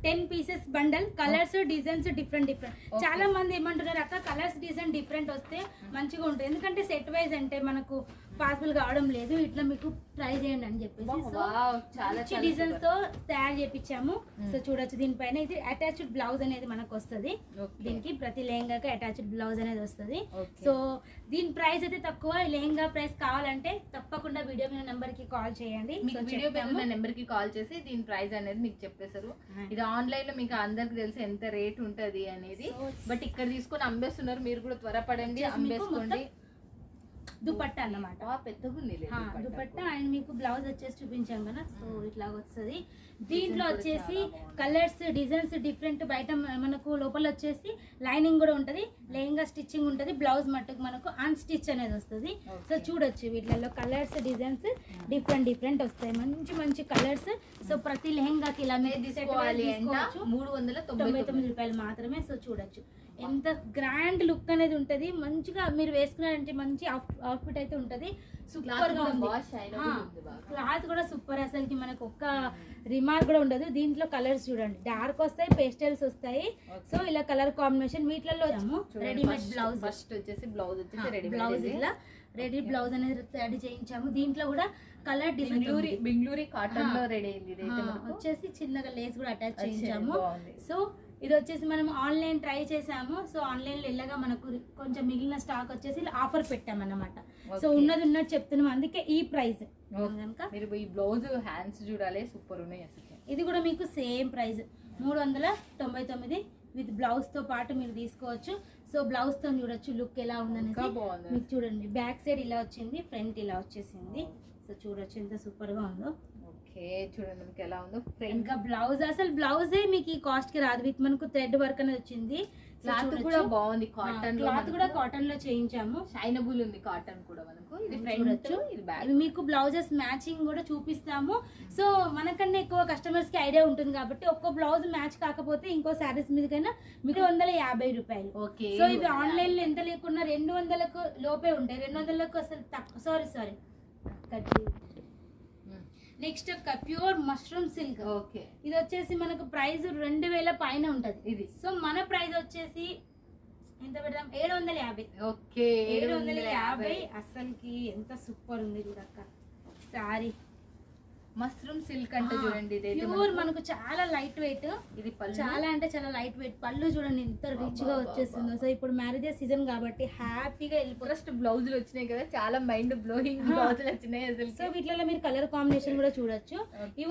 10 pieces bundle. Colours designs different చాలా మంది ఏమంటున్నారు అక్క కలర్స్ డిజైన్ డిఫరెంట్ వస్తే మంచిగా ఉంటుంది, ఎందుకంటే సెట్ వైజ్ అంటే మనకు పాసిబుల్ కావడం లేదు. ఇట్లా మీకు ట్రై చేయండి అని చెప్పేసి చాలా డిజైన్స్ తో తయారు చేపించాము. సో చూడొచ్చు దీనిపైన ఇది అటాచ్డ్ బ్లౌజ్ అనేది మనకు వస్తుంది. దీనికి ప్రతి లెహంగాకి అటాచ్డ్ బ్లౌజ్ అనేది వస్తుంది. సో దీని ప్రైస్ అయితే తక్కువ. లెహంగా ప్రైస్ కావాలంటే తప్పకుండా వీడియో మీద నెంబర్ కి కాల్ చేయండి. వీడియో మీద నెంబర్ కి కాల్ చేసి దీని ప్రైస్ అనేది మీకు చెప్పేశారు. ఇది ఆన్లైన్ లో మీకు అందరికి తెలిసి ఎంత రేట్ ఉంటది అనేది, బట్ ఇక్కడ తీసుకొని అమ్మేస్తున్నారు. మీరు కూడా త్వరపడండి, అమ్మేసుకోండి. దుపట్టా అన్నమాట, పెద్దగా ఉంది దుపట్టా. అండ్ మీకు బ్లౌజ్ వచ్చేసి చూపించాం కదా, సో ఇట్లా వస్తుంది. దీంట్లో వచ్చేసి కలర్స్ డిజైన్స్ డిఫరెంట్. బయట మనకు లోపల వచ్చేసి లైనింగ్ కూడా ఉంటది, లెహంగా స్టిచ్చింగ్ ఉంటది, బ్లౌజ్ మట్టుకు మనకు అన్ స్టిచ్ అనేది వస్తుంది. సో చూడొచ్చు వీటిలో కలర్స్ డిజైన్స్ డిఫరెంట్ వస్తాయి, మంచి మంచి కలర్స్. సో ప్రతి లెహంగాకి ఇలా తీసుకోవాలి 399 రూపాయలు మాత్రమే. సో చూడొచ్చు ఎంత గ్రాండ్ లుక్ అనేది ఉంటది, మంచిగా మీరు వేసుకున్నారంటే మంచి అవుట్ఫిట్ అయితే ఉంటది. సూపర్ గా ఉంది, క్లాత్ కూడా సూపర్. అసలుకి మనకు ఒక్క రిమార్క్ కూడా ఉండదు. దీంట్లో కలర్స్ చూడండి, డార్క్ వస్తాయి, పేస్టల్స్ వస్తాయి. సో ఇలా కలర్ కాంబినేషన్ వీటిలో రెడీమేడ్ బ్లౌజ్. ఫస్ట్ వచ్చేసి బ్లౌజ్ బ్లౌజ్ ఇలా రెడీ బ్లౌజ్ అనేది రెడీ చేయించాము. దీంట్లో కూడా కలర్ బెంగళూరు కాటన్ లో రెడీ అయింది. వచ్చేసి చిన్నగా లేస్ కూడా అటాచ్ చేయించాము. సో ఇది వచ్చేసి మనం ఆన్లైన్ ట్రై చేసాము. సో ఆన్లైన్ లో ఇలాగా మనకు కొంచెం మిగిలిన స్టాక్ వచ్చేసి ఆఫర్ పెట్టామన్నమాట. సో ఉన్నట్టు చెప్తున్నాం, అందుకే ఈ ప్రైస్. మీరు ఈ బ్లౌజ్ హ్యాండ్స్ చూడాలి, సూపర్ ఉన్నాయి అసలు. ఇది కూడా మీకు సేమ్ ప్రైస్ 399 విత్ బ్లౌజ్ తో పాటు మీరు తీసుకోవచ్చు. సో బ్లౌజ్ తో చూడొచ్చు లుక్ ఎలా ఉందనేసి. మీకు చూడండి బ్యాక్ సైడ్ ఇలా వచ్చింది, ఫ్రంట్ ఇలా వచ్చేసింది. సో చూడొచ్చు ఎంత సూపర్ గా ఉందో. చూడండి మీకు ఎలా ఉందో. ఇంకా బ్లౌజ్ అసలు బ్లౌజే మీకు ఈ కాస్ట్ కి రాదు, విత్ మనకు థ్రెడ్ వర్క్ అనేది వచ్చింది. క్లాత్ కూడా బాగుంది, కాటన్ క్లాత్ కూడా కాటన్ లో చేయించాము. షైనబుల్ ఉంది కాటన్ కూడా మనకు. ఇది ఫ్రంట్, ఇది బ్యాక్. మీకు బ్లౌజెస్ మ్యాచింగ్ కూడా చూపిస్తాము. సో మనకన్నా ఎక్కువ కస్టమర్స్ కి ఐడియా ఉంటుంది కాబట్టి ఒక్క బ్లౌజ్ మ్యాచ్ కాకపోతే ఇంకో శారీస్ మీదకైనా మీకు 250 రూపాయలు. సో ఇవి ఆన్లైన్ లో ఎంత లేకున్నా 200కు లోపే ఉంటాయి. 200కు అసలు తక్కువ. Sorry next pure mushroom silk. ఇది వచ్చేసి మనకు ప్రైస్ 2000 పైన ఉంటది ఇది. సో మన ప్రైస్ వచ్చేసి ఎంత పెడదాం, 750. 750. అసలుకి ఎంత సూపర్ ఉంది చూడక్క సారీ. మష్రూమ్ సిల్క్ అంటే చూడండి, ప్యూర్ మనకు చాలా లైట్ వెయిట్. ఇది చాలా అంటే చాలా లైట్ వెయిట్. పళ్ళు చూడండి ఎంత రిచ్ గా వచ్చేస్తుందో. సో ఇప్పుడు మ్యారేజెస్ సీజన్ కాబట్టి హ్యాపీగా ఫస్ట్ బ్లౌజులు వచ్చినాయి కదా, చాలా మైండ్ బ్లోయింగ్ బ్లౌజులు వచ్చినాయి అసలు. సో వీటిలో మీరు కలర్ కాంబినేషన్ కూడా చూడొచ్చు. ఇవి